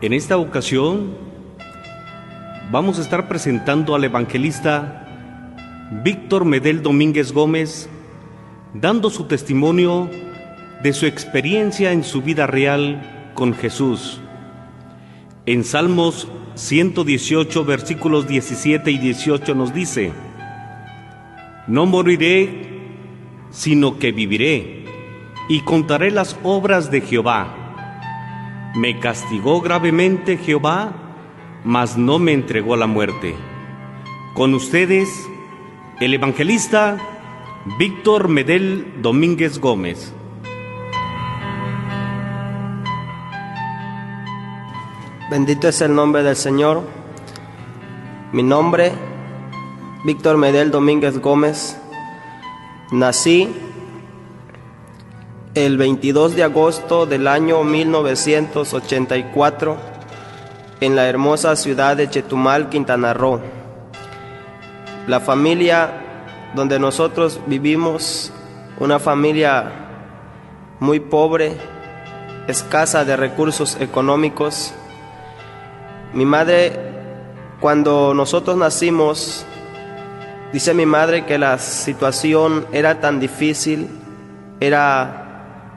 En esta ocasión vamos a estar presentando al evangelista Víctor Medel Domínguez Gómez, dando su testimonio de su experiencia en su vida real con Jesús. En Salmos 118, versículos 17 y 18 nos dice: No moriré, sino que viviré, y contaré las obras de Jehová. Me castigó gravemente Jehová, mas no me entregó a la muerte. Con ustedes, el evangelista Víctor Medel Domínguez Gómez. Bendito es el nombre del Señor. Mi nombre, Víctor Medel Domínguez Gómez. Nací el 22 de agosto del año 1984 en la hermosa ciudad de Chetumal, Quintana Roo. La familia donde nosotros vivimos, una familia muy pobre, escasa de recursos económicos. Mi madre, cuando nosotros nacimos, dice mi madre que la situación era tan difícil, era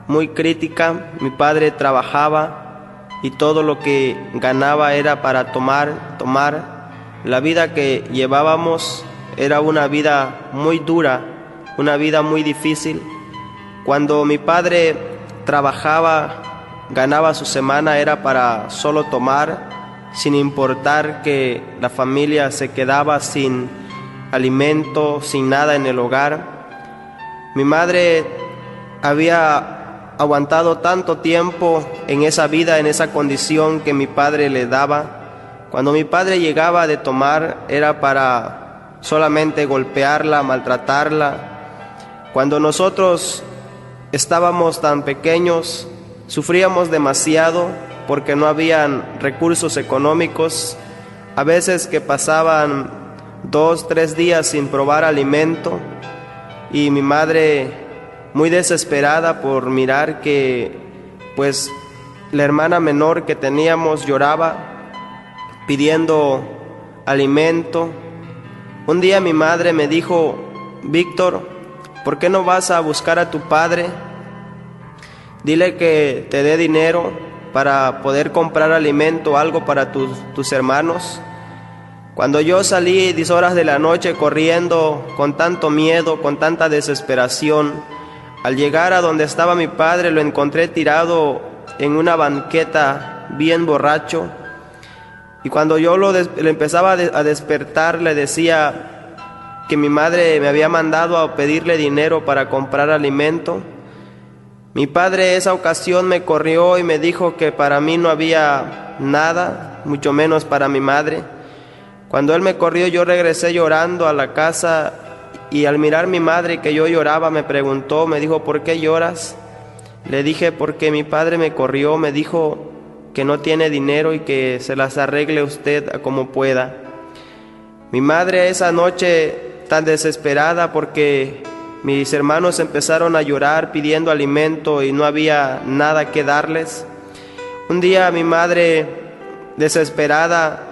muy crítica. Mi padre trabajaba y todo lo que ganaba era para tomar. La vida que llevábamos era una vida muy dura, una vida muy difícil. Cuando mi padre trabajaba, ganaba su semana, era para solo tomar, sin importar que la familia se quedaba sin alimento, sin nada en el hogar. Mi madre había aguantado tanto tiempo en esa vida, en esa condición que mi padre le daba. Cuando mi padre llegaba de tomar, era para solamente golpearla, maltratarla. Cuando nosotros estábamos tan pequeños, sufríamos demasiado porque no habían recursos económicos. A veces que pasaban 2, 3 días sin probar alimento, y mi madre, muy desesperada por mirar que pues la hermana menor que teníamos lloraba pidiendo alimento. Un día mi madre me dijo: Víctor, ¿por qué no vas a buscar a tu padre? Dile que te dé dinero para poder comprar alimento, algo para tus hermanos. Cuando yo salí 10 horas de la noche corriendo con tanto miedo, con tanta desesperación, al llegar a donde estaba mi padre, lo encontré tirado en una banqueta, bien borracho. Y cuando yo le empezaba a despertar, le decía que mi madre me había mandado a pedirle dinero para comprar alimento. Mi padre esa ocasión me corrió y me dijo que para mí no había nada, mucho menos para mi madre. Cuando él me corrió, yo regresé llorando a la casa, y al mirar a mi madre que yo lloraba, me preguntó, me dijo: ¿por qué lloras? Le dije: porque mi padre me corrió, me dijo que no tiene dinero y que se las arregle usted a como pueda. Mi madre esa noche, tan desesperada porque mis hermanos empezaron a llorar pidiendo alimento y no había nada que darles. Un día mi madre, desesperada,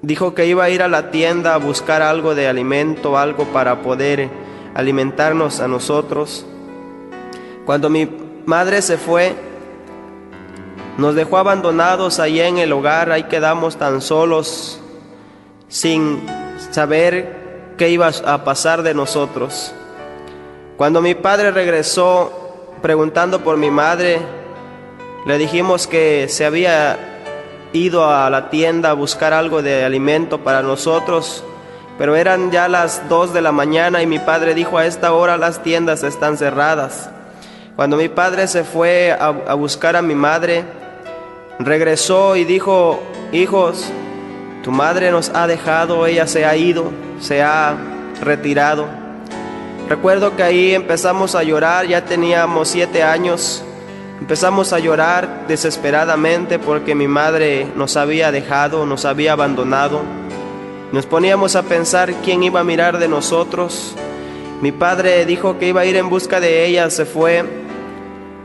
dijo que iba a ir a la tienda a buscar algo de alimento, algo para poder alimentarnos a nosotros. Cuando mi madre se fue, nos dejó abandonados allá en el hogar. Ahí quedamos tan solos, sin saber qué iba a pasar de nosotros. Cuando mi padre regresó preguntando por mi madre, le dijimos que se había ido a la tienda a buscar algo de alimento para nosotros, pero eran ya las 2 de la mañana y mi padre dijo: a esta hora las tiendas están cerradas. Cuando mi padre se fue a buscar a mi madre, regresó y dijo: hijos, tu madre nos ha dejado, ella se ha ido, se ha retirado. Recuerdo que ahí empezamos a llorar, ya teníamos 7 años. Empezamos a llorar desesperadamente porque mi madre nos había dejado, nos había abandonado. Nos poníamos a pensar quién iba a mirar de nosotros. Mi padre dijo que iba a ir en busca de ella, se fue.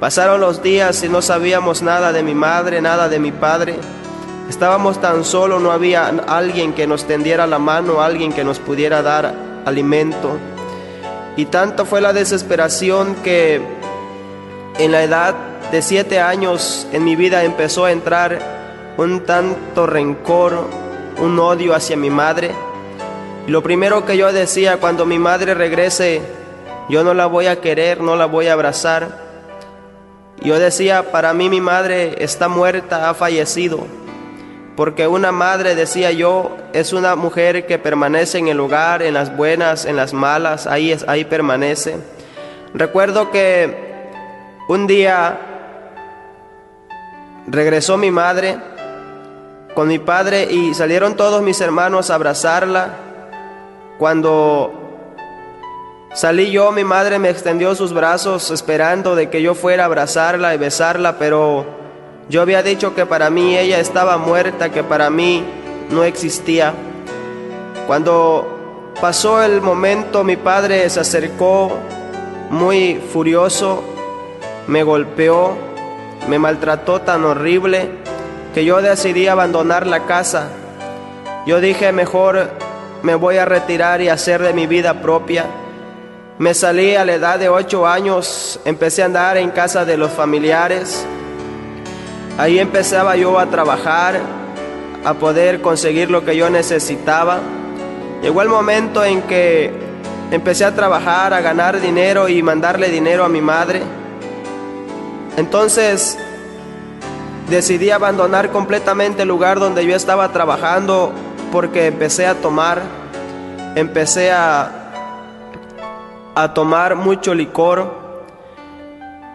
Pasaron los días y no sabíamos nada de mi madre, nada de mi padre. Estábamos tan solos, no había alguien que nos tendiera la mano, alguien que nos pudiera dar alimento. Y tanto fue la desesperación que en la edad de 7 años en mi vida empezó a entrar un tanto rencor, un odio hacia mi madre. Y lo primero que yo decía, cuando mi madre regrese, yo no la voy a querer, no la voy a abrazar. Yo decía, para mí mi madre está muerta, ha fallecido. Porque una madre, decía yo, es una mujer que permanece en el hogar, en las buenas, en las malas, ahí permanece. Recuerdo que un día regresó mi madre con mi padre y salieron todos mis hermanos a abrazarla. Cuando salí yo, mi madre me extendió sus brazos esperando de que yo fuera a abrazarla y besarla, pero yo había dicho que para mí ella estaba muerta, que para mí no existía. Cuando pasó el momento, mi padre se acercó muy furioso, me golpeó, me maltrató tan horrible que yo decidí abandonar la casa. Yo dije, mejor me voy a retirar y hacer de mi vida propia. Me salí a la edad de 8 años, empecé a andar en casa de los familiares. Ahí empezaba yo a trabajar, a poder conseguir lo que yo necesitaba. Llegó el momento en que empecé a trabajar, a ganar dinero y mandarle dinero a mi madre. Entonces decidí abandonar completamente el lugar donde yo estaba trabajando porque empecé a tomar mucho licor.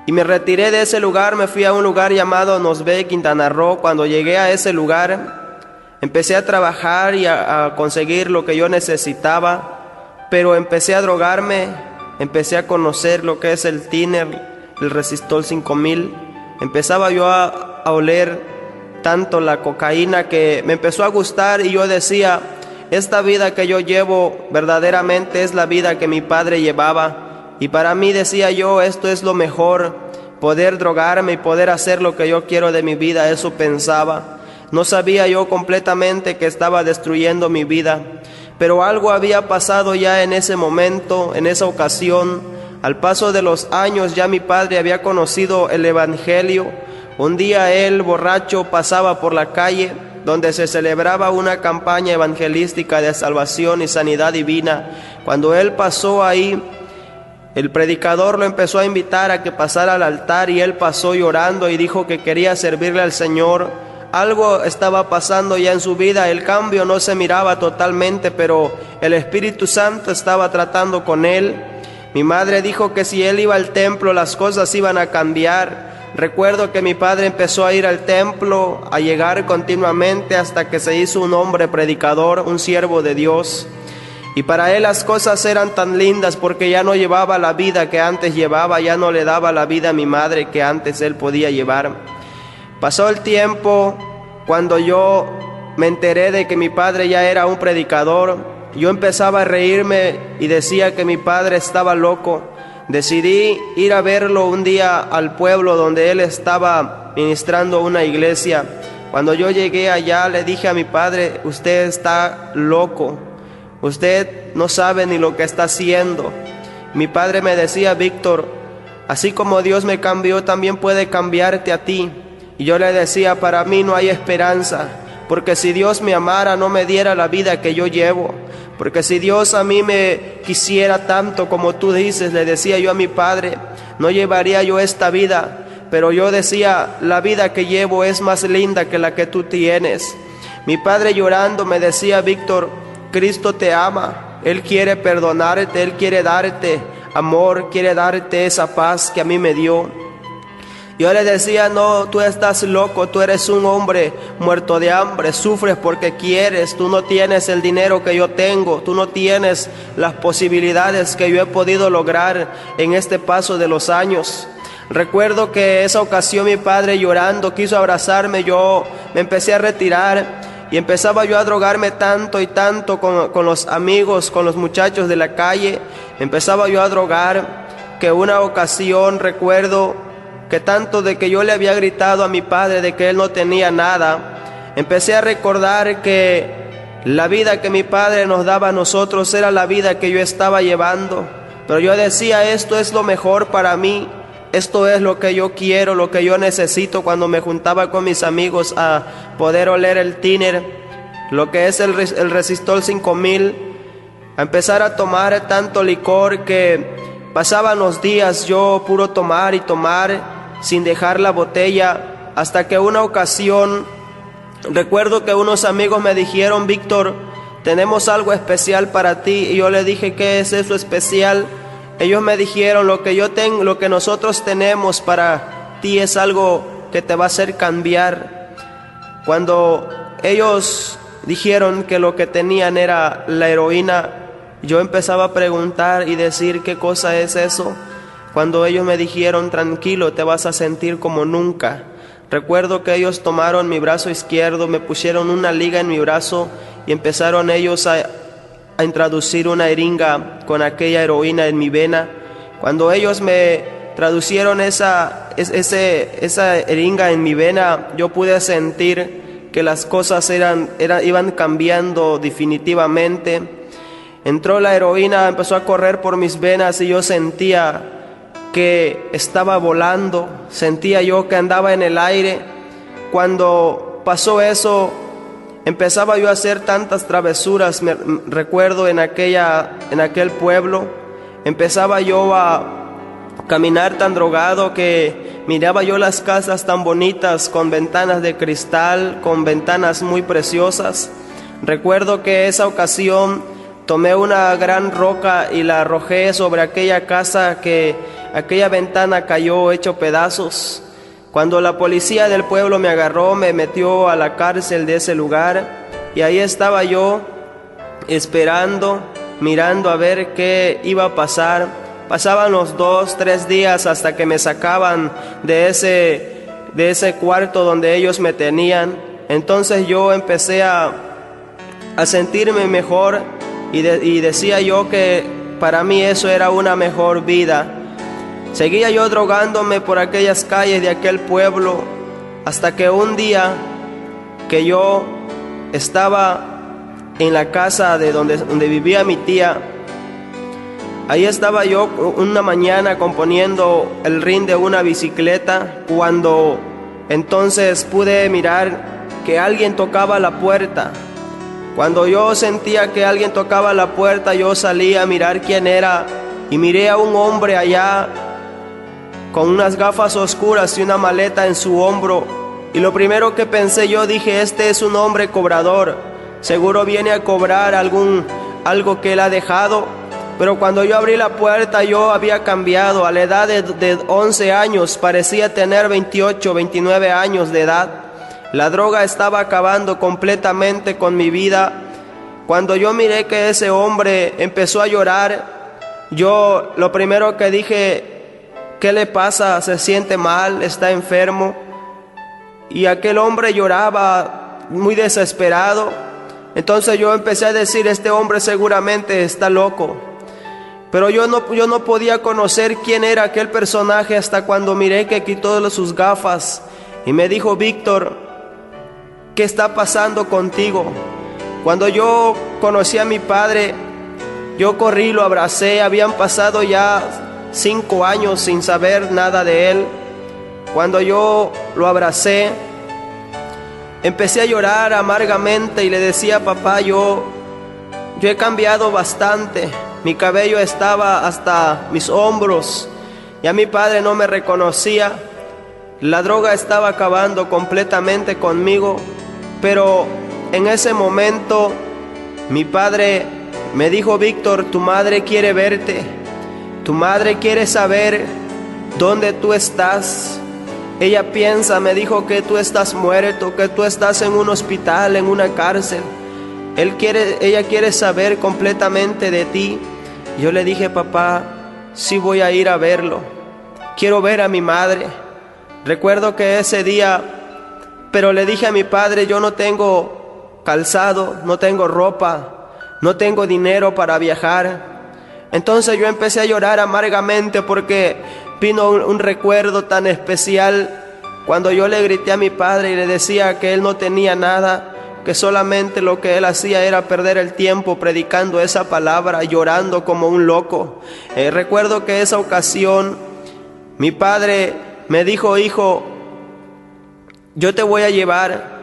Y me retiré de ese lugar, me fui a un lugar llamado Nosvé, Quintana Roo. Cuando llegué a ese lugar, empecé a trabajar y a conseguir lo que yo necesitaba, pero empecé a drogarme, empecé a conocer lo que es el tiner, el Resistol 5000. Empezaba yo a oler tanto la cocaína que me empezó a gustar y yo decía, esta vida que yo llevo verdaderamente es la vida que mi padre llevaba. Y para mí, decía yo, esto es lo mejor, poder drogarme y poder hacer lo que yo quiero de mi vida. Eso pensaba. No sabía yo completamente que estaba destruyendo mi vida, pero algo había pasado ya en ese momento, en esa ocasión. Al paso de los años ya mi padre había conocido el Evangelio. Un día él, borracho, pasaba por la calle donde se celebraba una campaña evangelística de salvación y sanidad divina. Cuando él pasó ahí, el predicador lo empezó a invitar a que pasara al altar y él pasó llorando y dijo que quería servirle al Señor. Algo estaba pasando ya en su vida, el cambio no se miraba totalmente, pero el Espíritu Santo estaba tratando con él. Mi madre dijo que si él iba al templo las cosas iban a cambiar. Recuerdo que mi padre empezó a ir al templo, a llegar continuamente hasta que se hizo un hombre predicador, un siervo de Dios. Y para él las cosas eran tan lindas porque ya no llevaba la vida que antes llevaba, ya no le daba la vida a mi madre que antes él podía llevar. Pasó el tiempo, cuando yo me enteré de que mi padre ya era un predicador, yo empezaba a reírme y decía que mi padre estaba loco. Decidí ir a verlo un día al pueblo donde él estaba ministrando una iglesia. Cuando yo llegué allá le dije a mi padre, usted está loco. Usted no sabe ni lo que está haciendo. Mi padre me decía, Víctor, así como Dios me cambió, también puede cambiarte a ti. Y yo le decía, para mí no hay esperanza, porque si Dios me amara, no me diera la vida que yo llevo. Porque si Dios a mí me quisiera tanto como tú dices, le decía yo a mi padre, no llevaría yo esta vida. Pero yo decía, la vida que llevo es más linda que la que tú tienes. Mi padre llorando me decía, Víctor, Cristo te ama, Él quiere perdonarte, Él quiere darte amor, quiere darte esa paz que a mí me dio. Yo le decía, no, tú estás loco, tú eres un hombre muerto de hambre, sufres porque quieres, tú no tienes el dinero que yo tengo, tú no tienes las posibilidades que yo he podido lograr en este paso de los años. Recuerdo que esa ocasión mi padre llorando quiso abrazarme, yo me empecé a retirar. Y empezaba yo a drogarme tanto y tanto con los amigos, con los muchachos de la calle. Empezaba yo a drogar, que una ocasión recuerdo que tanto de que yo le había gritado a mi padre de que él no tenía nada, empecé a recordar que la vida que mi padre nos daba a nosotros era la vida que yo estaba llevando. Pero yo decía, esto es lo mejor para mí, esto es lo que yo quiero, lo que yo necesito cuando me juntaba con mis amigos a poder oler el tiner, lo que es el Resistol 5000, a empezar a tomar tanto licor que pasaban los días yo puro tomar y tomar sin dejar la botella, hasta que una ocasión recuerdo que unos amigos me dijeron, Víctor, tenemos algo especial para ti. Y yo le dije, ¿qué es eso especial? Ellos me dijeron, lo que nosotros tenemos para ti es algo que te va a hacer cambiar. Cuando ellos dijeron que lo que tenían era la heroína, yo empezaba a preguntar y decir, ¿qué cosa es eso? Cuando ellos me dijeron, tranquilo, te vas a sentir como nunca. Recuerdo que ellos tomaron mi brazo izquierdo, me pusieron una liga en mi brazo y empezaron ellos a introducir una jeringa con aquella heroína en mi vena. Cuando ellos me traducieron esa jeringa en mi vena, yo pude sentir que las cosas iban cambiando definitivamente. Entró la heroína, empezó a correr por mis venas y yo sentía que estaba volando, sentía yo que andaba en el aire. Cuando pasó eso, empezaba yo a hacer tantas travesuras. Recuerdo en aquel pueblo, empezaba yo a caminar tan drogado que miraba yo las casas tan bonitas, con ventanas de cristal, con ventanas muy preciosas. Recuerdo que esa ocasión tomé una gran roca y la arrojé sobre aquella casa, que aquella ventana cayó hecho pedazos. Cuando la policía del pueblo me agarró, me metió a la cárcel de ese lugar, y ahí estaba yo esperando, mirando a ver qué iba a pasar. Pasaban los 2-3 días hasta que me sacaban de ese cuarto donde ellos me tenían. Entonces yo empecé a sentirme mejor y decía yo que para mí eso era una mejor vida. Seguía yo drogándome por aquellas calles de aquel pueblo, hasta que un día que yo estaba en la casa de donde vivía mi tía, ahí estaba yo una mañana componiendo el rin de una bicicleta, cuando entonces pude mirar que alguien tocaba la puerta. Cuando yo sentía que alguien tocaba la puerta, yo salí a mirar quién era, y miré a un hombre allá con unas gafas oscuras y una maleta en su hombro. Y lo primero que pensé, yo dije, este es un hombre cobrador, seguro viene a cobrar algo que él ha dejado. Pero cuando yo abrí la puerta, yo había cambiado. A la edad de 11 años parecía tener 28, 29 años de edad. La droga estaba acabando completamente con mi vida. Cuando yo miré que ese hombre empezó a llorar, yo lo primero que dije, ¿qué le pasa? ¿Se siente mal? ¿Está enfermo? Y aquel hombre lloraba muy desesperado. Entonces yo empecé a decir, este hombre seguramente está loco. Pero yo no podía conocer quién era aquel personaje hasta cuando miré que quitó sus gafas y me dijo, Víctor, ¿qué está pasando contigo? Cuando yo conocí a mi padre, yo corrí, lo abracé. Habían pasado ya 5 años sin saber nada de él. Cuando yo lo abracé, empecé a llorar amargamente y le decía, papá, yo he cambiado bastante. Mi cabello estaba hasta mis hombros, ya mi padre no me reconocía. La droga estaba acabando completamente conmigo. Pero en ese momento mi padre me dijo, Víctor, tu madre quiere verte, tu madre quiere saber dónde tú estás. Ella piensa, me dijo, que tú estás muerto, que tú estás en un hospital, en una cárcel. Ella quiere saber completamente de ti. Yo le dije, papá, sí voy a ir a verlo, quiero ver a mi madre. Recuerdo que ese día, pero le dije a mi padre, yo no tengo calzado, no tengo ropa, no tengo dinero para viajar. Entonces yo empecé a llorar amargamente porque vino un recuerdo tan especial cuando yo le grité a mi padre y le decía que él no tenía nada, que solamente lo que él hacía era perder el tiempo predicando esa palabra, llorando como un loco. Recuerdo que esa ocasión mi padre me dijo: hijo, yo te voy a llevar.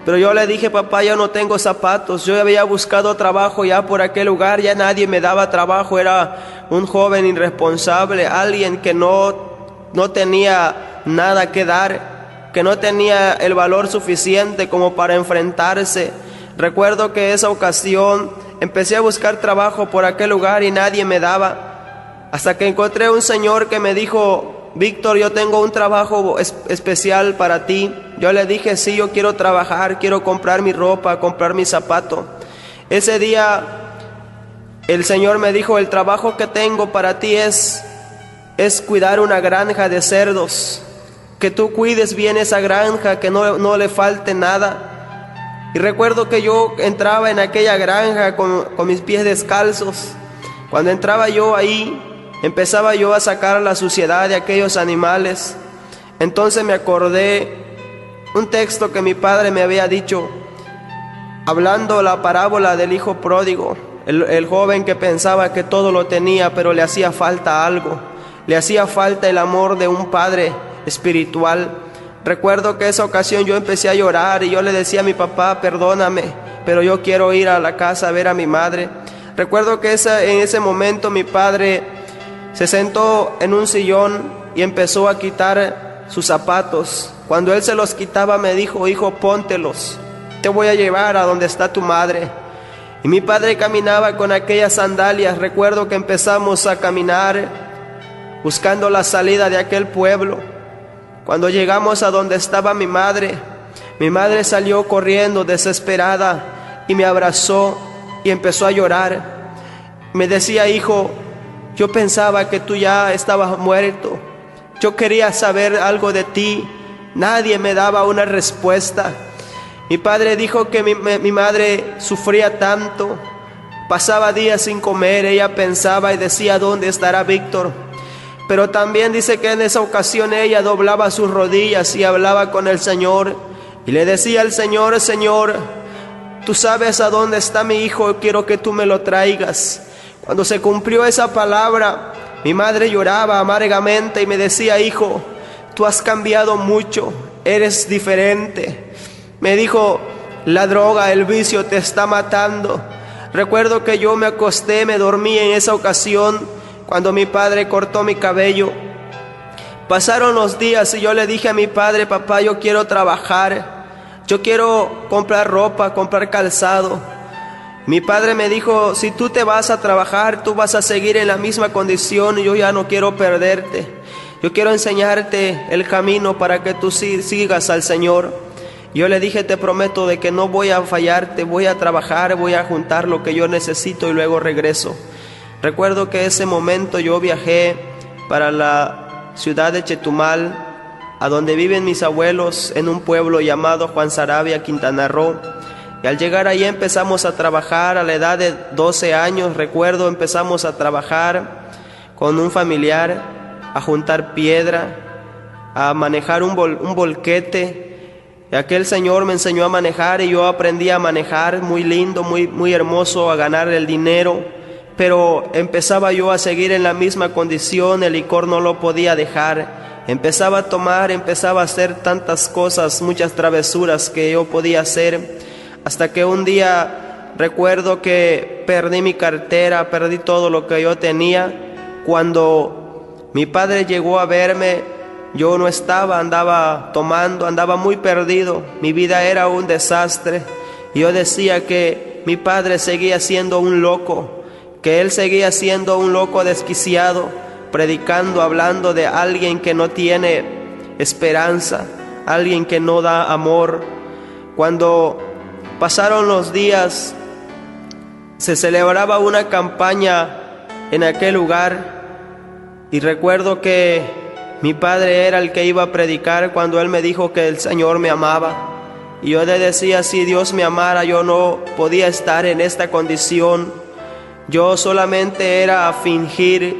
Pero yo le dije: papá, yo no tengo zapatos. Yo había buscado trabajo ya por aquel lugar, ya nadie me daba trabajo. Era un joven irresponsable, alguien que no tenía nada que dar, que no tenía el valor suficiente como para enfrentarse. Recuerdo que esa ocasión empecé a buscar trabajo por aquel lugar y nadie me daba, hasta que encontré un señor que me dijo: Víctor, yo tengo un trabajo especial para ti. Yo le dije: sí, yo quiero trabajar, quiero comprar mi ropa, comprar mi zapato. Ese día el Señor me dijo: el trabajo que tengo para ti es cuidar una granja de cerdos, que tú cuides bien esa granja, que no le falte nada. Y recuerdo que yo entraba en aquella granja con mis pies descalzos. Cuando entraba yo ahí, empezaba yo a sacar la suciedad de aquellos animales. Entonces me acordé un texto que mi padre me había dicho, hablando la parábola del hijo pródigo, el joven que pensaba que todo lo tenía, pero le hacía falta algo, le hacía falta el amor de un padre espiritual. Recuerdo que esa ocasión yo empecé a llorar y yo le decía a mi papá: perdóname, pero yo quiero ir a la casa a ver a mi madre. Recuerdo que en ese momento mi padre se sentó en un sillón y empezó a quitar sus zapatos. Cuando él se los quitaba me dijo: hijo, póntelos, te voy a llevar a donde está tu madre. Y mi padre caminaba con aquellas sandalias. Recuerdo que empezamos a caminar buscando la salida de aquel pueblo. Cuando llegamos a donde estaba mi madre salió corriendo desesperada y me abrazó y empezó a llorar. Me decía: hijo, yo pensaba que tú ya estabas muerto. Yo quería saber algo de ti. Nadie me daba una respuesta. Mi padre dijo que mi madre sufría tanto, pasaba días sin comer. Ella pensaba y decía: ¿dónde estará Víctor? Pero también dice que en esa ocasión ella doblaba sus rodillas y hablaba con el Señor y le decía al Señor: Señor, tú sabes a dónde está mi hijo, quiero que tú me lo traigas. Cuando se cumplió esa palabra, mi madre lloraba amargamente y me decía: hijo, tú has cambiado mucho, eres diferente. Me dijo: la droga, el vicio te está matando. Recuerdo que yo me acosté, me dormí en esa ocasión cuando mi padre cortó mi cabello. Pasaron los días y yo le dije a mi padre: papá, yo quiero trabajar, yo quiero comprar ropa, comprar calzado. Mi padre me dijo: si tú te vas a trabajar, tú vas a seguir en la misma condición y yo ya no quiero perderte. Yo quiero enseñarte el camino para que tú sigas al Señor. Yo le dije: te prometo de que no voy a fallarte, voy a trabajar, voy a juntar lo que yo necesito y luego regreso. Recuerdo que ese momento yo viajé para la ciudad de Chetumal, a donde viven mis abuelos, en un pueblo llamado Juan Sarabia, Quintana Roo. Y al llegar ahí empezamos a trabajar a la edad de 12 años. Recuerdo, empezamos a trabajar con un familiar, a juntar piedra, a manejar un volquete. Y aquel señor me enseñó a manejar y yo aprendí a manejar, muy lindo, muy hermoso, a ganar el dinero. Pero empezaba yo a seguir en la misma condición, el licor no lo podía dejar. Empezaba a tomar, empezaba a hacer tantas cosas, muchas travesuras que yo podía hacer. Hasta que un día recuerdo que perdí mi cartera, perdí todo lo que yo tenía. Cuando mi padre llegó a verme, yo no estaba, andaba tomando, andaba muy perdido. Mi vida era un desastre. Y yo decía que mi padre seguía siendo un loco, que él seguía siendo un loco desquiciado, predicando, hablando de alguien que no tiene esperanza, alguien que no da amor. Cuando pasaron los días, se celebraba una campaña en aquel lugar y recuerdo que mi padre era el que iba a predicar cuando él me dijo que el Señor me amaba. Y yo le decía: si Dios me amara, yo no podía estar en esta condición. Yo solamente era fingir.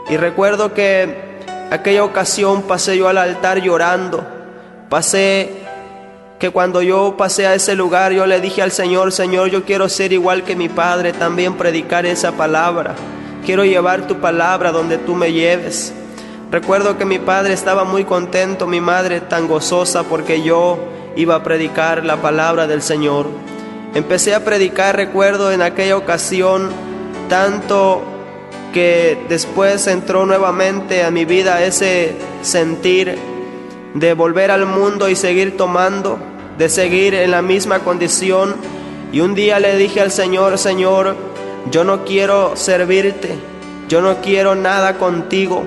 Y recuerdo que aquella ocasión pasé yo al altar llorando. Pasé que cuando yo pasé a ese lugar, yo le dije al Señor: Señor, yo quiero ser igual que mi padre, también predicar esa palabra. Quiero llevar tu palabra donde tú me lleves. Recuerdo que mi padre estaba muy contento, mi madre tan gozosa porque yo iba a predicar la palabra del Señor. Empecé a predicar, recuerdo en aquella ocasión, tanto que después entró nuevamente a mi vida ese sentir de volver al mundo y seguir tomando, de seguir en la misma condición. Y un día le dije al Señor: Señor, yo no quiero servirte, yo no quiero nada contigo.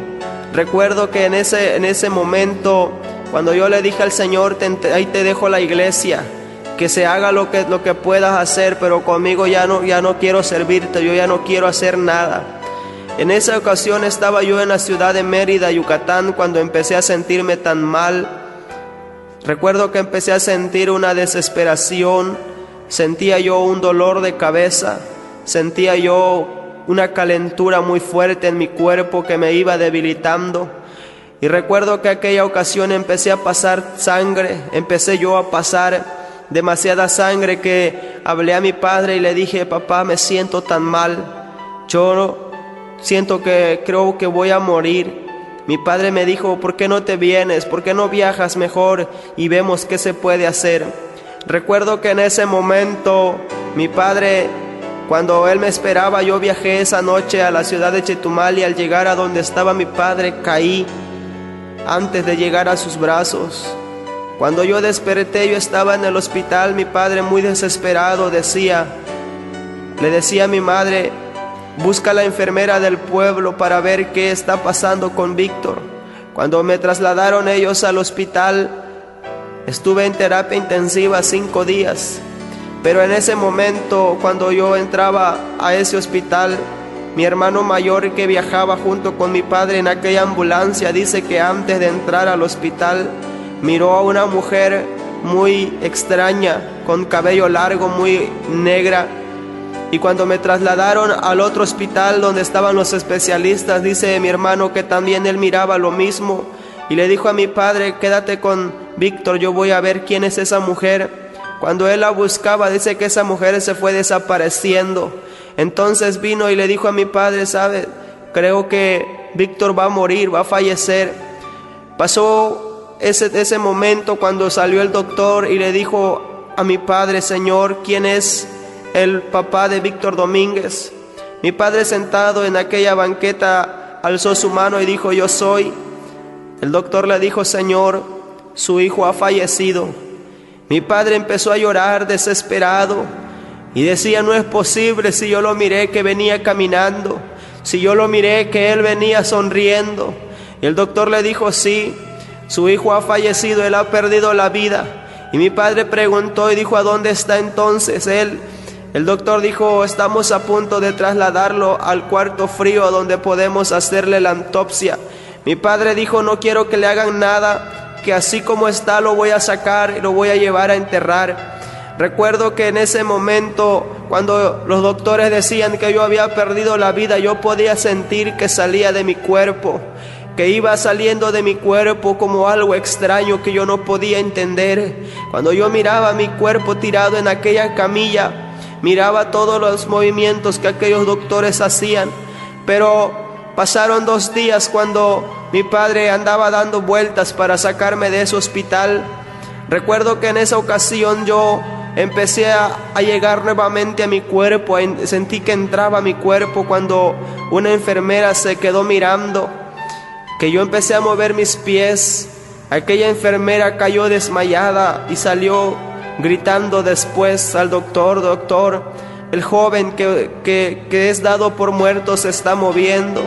Recuerdo que en ese momento, cuando yo le dije al Señor: ahí te dejo la iglesia, que se haga lo que puedas hacer, pero conmigo ya no quiero servirte, yo ya no quiero hacer nada. En esa ocasión estaba yo en la ciudad de Mérida, Yucatán, cuando empecé a sentirme tan mal. Recuerdo que empecé a sentir una desesperación, sentía yo un dolor de cabeza, sentía yo una calentura muy fuerte en mi cuerpo que me iba debilitando. Y recuerdo que aquella ocasión empecé a pasar sangre, empecé yo a pasar demasiada sangre, que hablé a mi padre y le dije: papá, me siento tan mal, yo siento que creo que voy a morir. Mi padre me dijo: ¿por qué no te vienes? ¿Por qué no viajas mejor y vemos qué se puede hacer? Recuerdo que en ese momento mi padre, cuando él me esperaba, yo viajé esa noche a la ciudad de Chetumal, y al llegar a donde estaba mi padre caí antes de llegar a sus brazos. Cuando yo desperté, yo estaba en el hospital. Mi padre, muy desesperado, le decía a mi madre: busca a la enfermera del pueblo para ver qué está pasando con Víctor. Cuando me trasladaron ellos al hospital, estuve en terapia intensiva 5 días. Pero en ese momento, cuando yo entraba a ese hospital, mi hermano mayor, que viajaba junto con mi padre en aquella ambulancia, dice que antes de entrar al hospital miró a una mujer muy extraña, con cabello largo, muy negra. Y cuando me trasladaron al otro hospital donde estaban los especialistas, dice mi hermano que también él miraba lo mismo, y le dijo a mi padre: quédate con Víctor, yo voy a ver quién es esa mujer. Cuando él la buscaba, dice que esa mujer se fue desapareciendo. Entonces vino y le dijo a mi padre: ¿sabe? Creo que Víctor va a morir, va a fallecer. Pasó ese momento cuando salió el doctor y le dijo a mi padre: Señor, ¿quién es el papá de Víctor Domínguez? Mi padre, sentado en aquella banqueta, alzó su mano y dijo: yo soy. El doctor le dijo: Señor, su hijo ha fallecido. Mi padre empezó a llorar desesperado y decía: no es posible, si yo lo miré que venía caminando, si yo lo miré que él venía sonriendo. Y el doctor le dijo: sí, su hijo ha fallecido, él ha perdido la vida. Y mi padre preguntó y dijo: ¿a dónde está entonces él? El doctor dijo: estamos a punto de trasladarlo al cuarto frío donde podemos hacerle la autopsia. Mi padre dijo: no quiero que le hagan nada, que así como está lo voy a sacar y lo voy a llevar a enterrar. Recuerdo que en ese momento, cuando los doctores decían que yo había perdido la vida, yo podía sentir que salía de mi cuerpo, que iba saliendo de mi cuerpo como algo extraño que yo no podía entender. Cuando yo miraba mi cuerpo tirado en aquella camilla, miraba todos los movimientos que aquellos doctores hacían. Pero pasaron 2 días cuando mi padre andaba dando vueltas para sacarme de ese hospital. Recuerdo que en esa ocasión yo empecé a llegar nuevamente a mi cuerpo, sentí que entraba a mi cuerpo cuando una enfermera se quedó mirando, que yo empecé a mover mis pies. Aquella enfermera cayó desmayada y salió gritando después al doctor: doctor, el joven que es dado por muerto se está moviendo.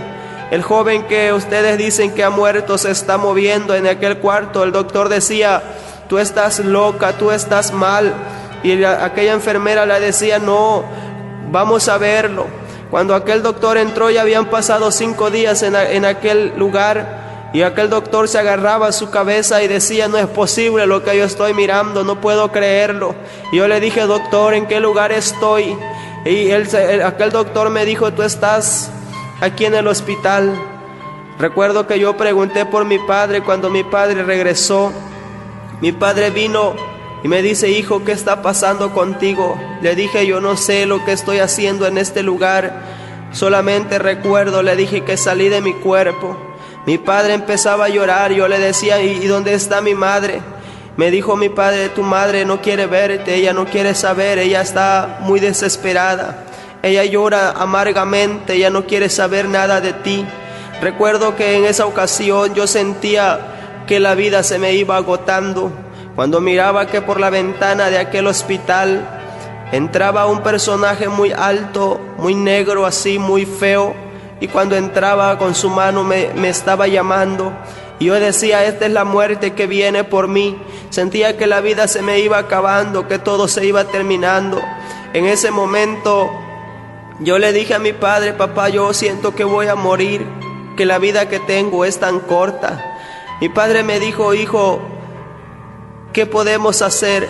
El joven que ustedes dicen que ha muerto se está moviendo en aquel cuarto. El doctor decía: tú estás loca, tú estás mal. Y aquella enfermera le decía: no, vamos a verlo. Cuando aquel doctor entró, ya habían pasado 5 días en aquel lugar, y aquel doctor se agarraba a su cabeza y decía: no es posible lo que yo estoy mirando, no puedo creerlo. Y yo le dije: doctor, ¿en qué lugar estoy? Y aquel doctor me dijo: tú estás aquí en el hospital. Recuerdo que yo pregunté por mi padre. Cuando mi padre regresó, mi padre vino y me dice: hijo, ¿qué está pasando contigo? Le dije: yo no sé lo que estoy haciendo en este lugar, solamente recuerdo, le dije, que salí de mi cuerpo. Mi padre empezaba a llorar. Yo le decía: ¿y dónde está mi madre? Me dijo mi padre: tu madre no quiere verte, ella no quiere saber, ella está muy desesperada, ella llora amargamente, ella no quiere saber nada de ti. Recuerdo que en esa ocasión yo sentía que la vida se me iba agotando, cuando miraba que por la ventana de aquel hospital entraba un personaje muy alto, muy negro, así muy feo, y cuando entraba con su mano me estaba llamando. Y yo decía: esta es la muerte que viene por mí. Sentía que la vida se me iba acabando, que todo se iba terminando. En ese momento yo le dije a mi padre: papá, yo siento que voy a morir, que la vida que tengo es tan corta. Mi padre me dijo: hijo, ¿qué podemos hacer?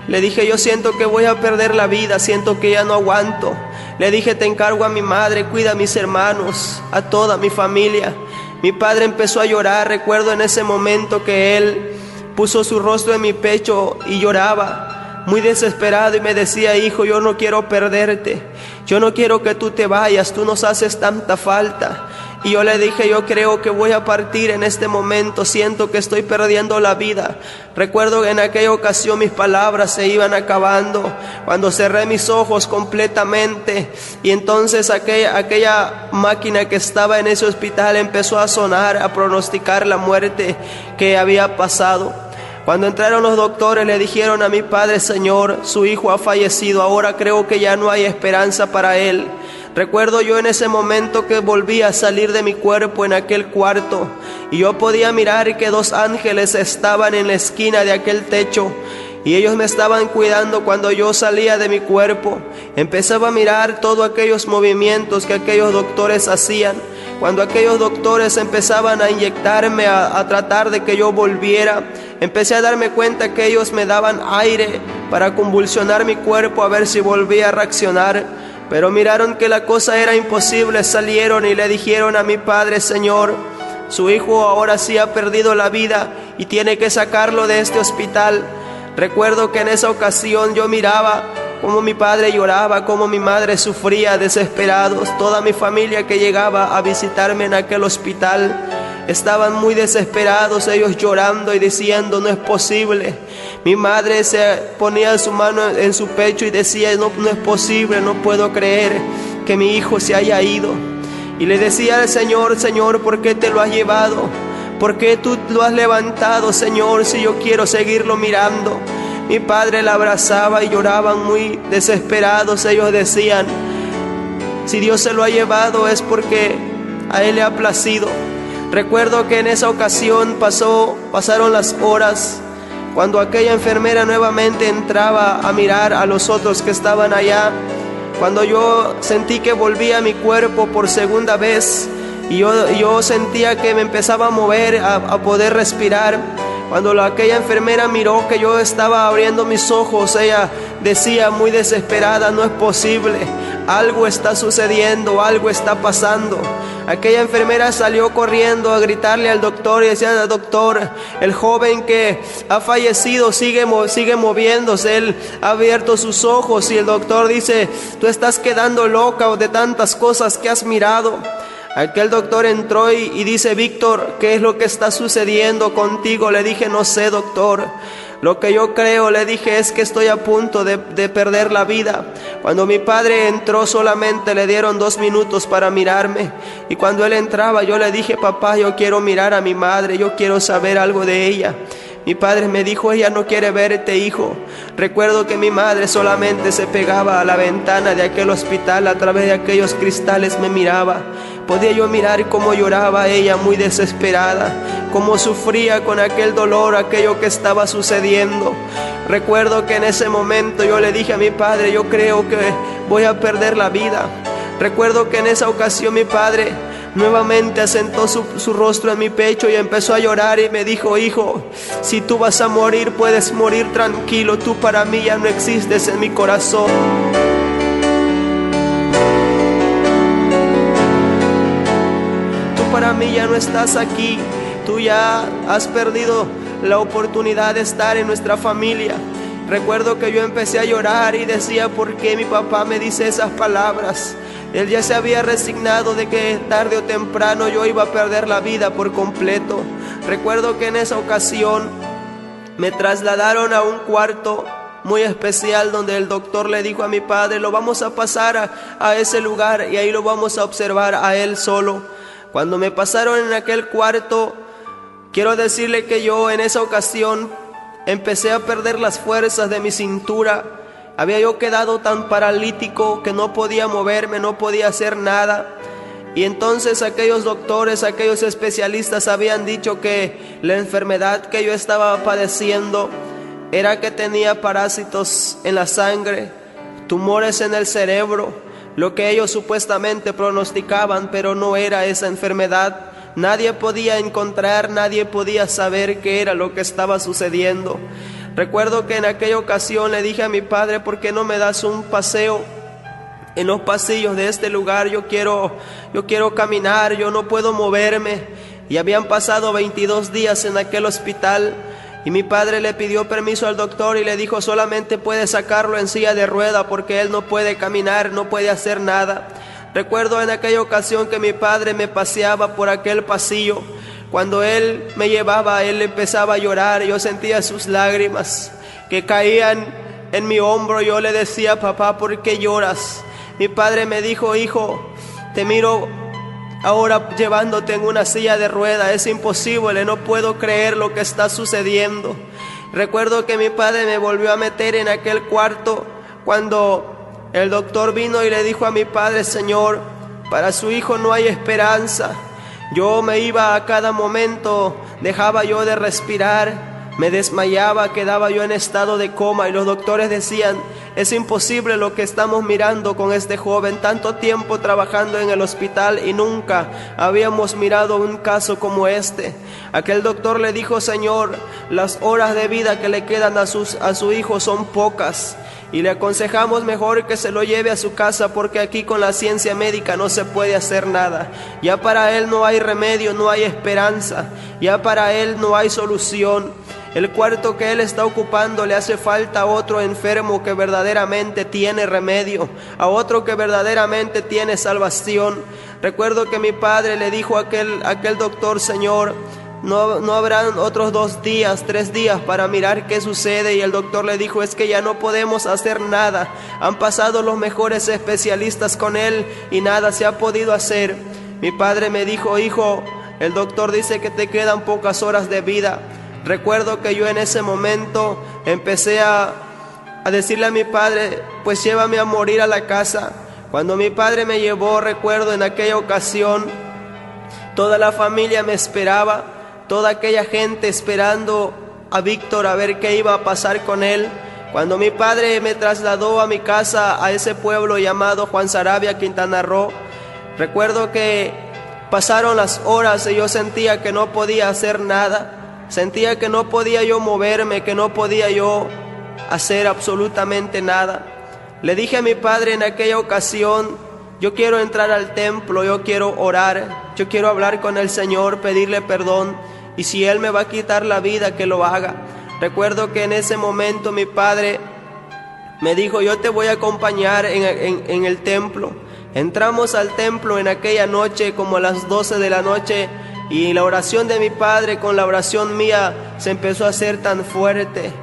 Le dije: yo siento que voy a perder la vida, siento que ya no aguanto. Le dije: te encargo a mi madre, cuida a mis hermanos, a toda mi familia. Mi padre empezó a llorar. Recuerdo en ese momento que él puso su rostro en mi pecho y lloraba, muy desesperado, y me decía: hijo, yo no quiero perderte, yo no quiero que tú te vayas, tú nos haces tanta falta. Y yo le dije: yo creo que voy a partir en este momento, siento que estoy perdiendo la vida. Recuerdo que en aquella ocasión mis palabras se iban acabando, cuando cerré mis ojos completamente, y entonces aquella máquina que estaba en ese hospital empezó a sonar, a pronosticar la muerte que había pasado. Cuando entraron los doctores, le dijeron a mi padre: Señor, su hijo ha fallecido, ahora creo que ya no hay esperanza para él. Recuerdo yo en ese momento que volví a salir de mi cuerpo en aquel cuarto, y yo podía mirar que 2 ángeles estaban en la esquina de aquel techo, y ellos me estaban cuidando cuando yo salía de mi cuerpo. Empezaba a mirar todos aquellos movimientos que aquellos doctores hacían. Cuando aquellos doctores empezaban a inyectarme, a tratar de que yo volviera, empecé a darme cuenta que ellos me daban aire para convulsionar mi cuerpo, a ver si volvía a reaccionar. Pero miraron que la cosa era imposible, salieron y le dijeron a mi padre: Señor, su hijo ahora sí ha perdido la vida y tiene que sacarlo de este hospital. Recuerdo que en esa ocasión yo miraba cómo mi padre lloraba, cómo mi madre sufría desesperados. Toda mi familia que llegaba a visitarme en aquel hospital estaban muy desesperados, ellos llorando y diciendo: no es posible. Mi madre se ponía su mano en su pecho y decía: no es posible, no puedo creer que mi hijo se haya ido. Y le decía al Señor: Señor, ¿por qué te lo has llevado? ¿Por qué tú lo has levantado, Señor, si yo quiero seguirlo mirando? Mi padre la abrazaba y lloraban muy desesperados. Ellos decían: si Dios se lo ha llevado es porque a Él le ha placido. Recuerdo que en esa ocasión pasaron las horas, cuando aquella enfermera nuevamente entraba a mirar a los otros que estaban allá. Cuando yo sentí que volvía a mi cuerpo por segunda vez, y yo sentía que me empezaba a mover, a poder respirar. Cuando aquella enfermera miró que yo estaba abriendo mis ojos, ella decía muy desesperada: no es posible, algo está sucediendo, algo está pasando. Aquella enfermera salió corriendo a gritarle al doctor y decía: doctor, el joven que ha fallecido sigue moviéndose, él ha abierto sus ojos. Y el doctor dice: tú estás quedando loca de tantas cosas que has mirado. Aquel doctor entró y dice: Víctor, ¿qué es lo que está sucediendo contigo? Le dije: no sé, doctor. Lo que yo creo, le dije, es que estoy a punto de perder la vida. Cuando mi padre entró, solamente le dieron 2 minutos para mirarme. Y cuando él entraba, yo le dije: papá, yo quiero mirar a mi madre, yo quiero saber algo de ella. Mi padre me dijo: ella no quiere verte, hijo. Recuerdo que mi madre solamente se pegaba a la ventana de aquel hospital, a través de aquellos cristales me miraba. Podía yo mirar cómo lloraba ella muy desesperada, cómo sufría con aquel dolor, aquello que estaba sucediendo. Recuerdo que en ese momento yo le dije a mi padre: yo creo que voy a perder la vida. Recuerdo que en esa ocasión mi padre nuevamente asentó su rostro en mi pecho y empezó a llorar y me dijo: hijo, si tú vas a morir, puedes morir tranquilo, tú para mí ya no existes en mi corazón. Tú para mí ya no estás aquí. Tú ya has perdido la oportunidad de estar en nuestra familia. Recuerdo que yo empecé a llorar y decía, ¿por qué mi papá me dice esas palabras? Él ya se había resignado de que tarde o temprano yo iba a perder la vida por completo. Recuerdo que en esa ocasión me trasladaron a un cuarto muy especial donde el doctor le dijo a mi padre, lo vamos a pasar a ese lugar y ahí lo vamos a observar a él solo. Cuando me pasaron en aquel cuarto, quiero decirle que yo en esa ocasión empecé a perder las fuerzas de mi cintura. Había yo quedado tan paralítico que no podía moverme, no podía hacer nada. Y entonces aquellos doctores, aquellos especialistas habían dicho que la enfermedad que yo estaba padeciendo era que tenía parásitos en la sangre, tumores en el cerebro, lo que ellos supuestamente pronosticaban, pero no era esa enfermedad. Nadie podía encontrar, nadie podía saber qué era lo que estaba sucediendo. Recuerdo que en aquella ocasión le dije a mi padre, ¿por qué no me das un paseo en los pasillos de este lugar? Yo quiero caminar, yo no puedo moverme. Y habían pasado 22 días en aquel hospital. Y mi padre le pidió permiso al doctor y le dijo, solamente puede sacarlo en silla de rueda porque él no puede caminar, no puede hacer nada. Recuerdo en aquella ocasión que mi padre me paseaba por aquel pasillo. Cuando él me llevaba, él empezaba a llorar. Yo sentía sus lágrimas que caían en mi hombro. Yo le decía, papá, ¿por qué lloras? Mi padre me dijo, hijo, te miro ahora llevándote en una silla de rueda, es imposible, no puedo creer lo que está sucediendo. Recuerdo que mi padre me volvió a meter en aquel cuarto cuando el doctor vino y le dijo a mi padre, Señor, para su hijo no hay esperanza. Yo me iba a cada momento, dejaba yo de respirar, me desmayaba, quedaba yo en estado de coma y los doctores decían, es imposible lo que estamos mirando con este joven, tanto tiempo trabajando en el hospital y nunca habíamos mirado un caso como este. Aquel doctor le dijo, Señor, las horas de vida que le quedan a su hijo son pocas y le aconsejamos mejor que se lo lleve a su casa porque aquí con la ciencia médica no se puede hacer nada. Ya para él no hay remedio, no hay esperanza, ya para él no hay solución. El cuarto que él está ocupando le hace falta a otro enfermo que verdaderamente tiene remedio, a otro que verdaderamente tiene salvación. Recuerdo que mi padre le dijo a aquel doctor, Señor, no habrán otros 2 días, 3 días para mirar qué sucede. Y el doctor le dijo, es que ya no podemos hacer nada. Han pasado los mejores especialistas con él y nada se ha podido hacer. Mi padre me dijo, hijo, el doctor dice que te quedan pocas horas de vida. Recuerdo que yo en ese momento empecé a decirle a mi padre, pues llévame a morir a la casa. Cuando mi padre me llevó, recuerdo en aquella ocasión, toda la familia me esperaba, toda aquella gente esperando a Víctor a ver qué iba a pasar con él. Cuando mi padre me trasladó a mi casa, a ese pueblo llamado Juan Sarabia, Quintana Roo, recuerdo que pasaron las horas y yo sentía que no podía hacer nada. Sentía que no podía yo moverme, que no podía yo hacer absolutamente nada. Le dije a mi padre en aquella ocasión, yo quiero entrar al templo, yo quiero orar, yo quiero hablar con el Señor, pedirle perdón, y si Él me va a quitar la vida, que lo haga. Recuerdo que en ese momento mi padre me dijo, yo te voy a acompañar en el templo. Entramos al templo en aquella noche como a las 12 de la noche, y la oración de mi padre con la oración mía se empezó a hacer tan fuerte.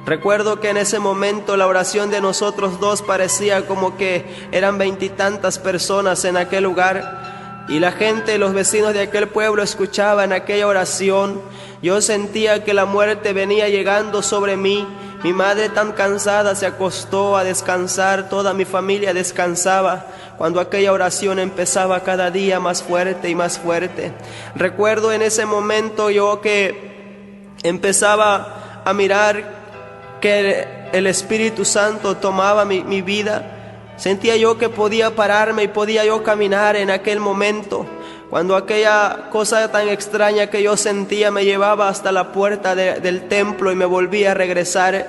Recuerdo que en ese momento la oración de nosotros dos parecía como que eran 20 y tantas personas en aquel lugar. Y la gente, los vecinos de aquel pueblo escuchaban aquella oración. Yo sentía que la muerte venía llegando sobre mí. Mi madre tan cansada se acostó a descansar, toda mi familia descansaba cuando aquella oración empezaba cada día más fuerte y más fuerte. Recuerdo en ese momento yo que empezaba a mirar que el Espíritu Santo tomaba mi vida. Sentía yo que podía pararme y podía yo caminar en aquel momento. Cuando aquella cosa tan extraña que yo sentía me llevaba hasta la puerta del templo y me volvía a regresar.